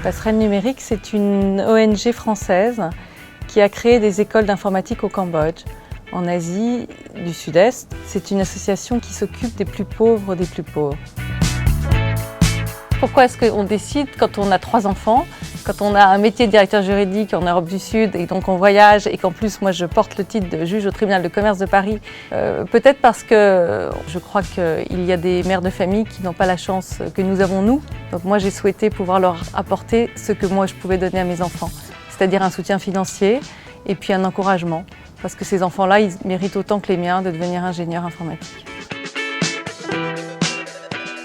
Passerelle numérique, c'est une ONG française qui a créé des écoles d'informatique au Cambodge, en Asie du Sud-Est. C'est une association qui s'occupe des plus pauvres des plus pauvres. Pourquoi est-ce qu'on décide, quand on a 3 enfants, quand on a un métier de directeur juridique en Europe du Sud et donc on voyage et qu'en plus moi je porte le titre de juge au tribunal de commerce de Paris, peut-être parce que je crois qu'il y a des mères de famille qui n'ont pas la chance que nous avons nous. Donc moi j'ai souhaité pouvoir leur apporter ce que moi je pouvais donner à mes enfants, c'est-à-dire un soutien financier et puis un encouragement. Parce que ces enfants-là, ils méritent autant que les miens de devenir ingénieurs informatiques.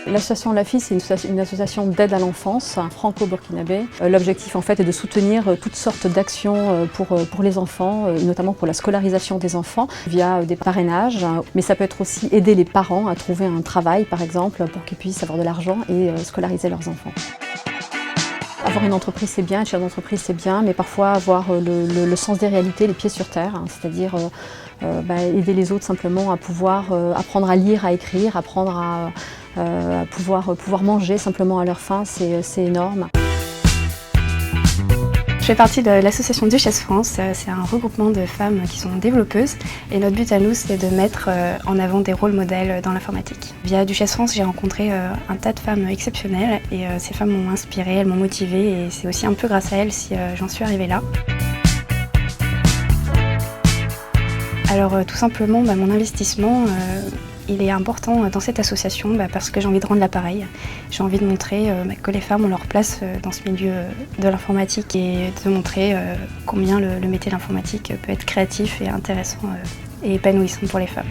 L'association LAFI, c'est une association d'aide à l'enfance franco-burkinabé. L'objectif en fait est de soutenir toutes sortes d'actions pour les enfants, notamment pour la scolarisation des enfants via des parrainages. Mais ça peut être aussi aider les parents à trouver un travail par exemple pour qu'ils puissent avoir de l'argent et scolariser leurs enfants. Avoir une entreprise c'est bien, être chef d'entreprise c'est bien, mais parfois avoir le sens des réalités, les pieds sur terre, c'est-à-dire aider les autres simplement à pouvoir apprendre à lire, à écrire, apprendre à pouvoir manger simplement à leur faim, c'est énorme. Je fais partie de l'association Duchesse France, c'est un regroupement de femmes qui sont développeuses et notre but à nous c'est de mettre en avant des rôles modèles dans l'informatique. Via Duchesse France j'ai rencontré un tas de femmes exceptionnelles et ces femmes m'ont inspirée, elles m'ont motivée et c'est aussi un peu grâce à elles si j'en suis arrivée là. Alors tout simplement mon investissement il est important dans cette association parce que j'ai envie de rendre l'appareil. J'ai envie de montrer que les femmes ont leur place dans ce milieu de l'informatique et de montrer combien le métier de l'informatique peut être créatif et intéressant et épanouissant pour les femmes.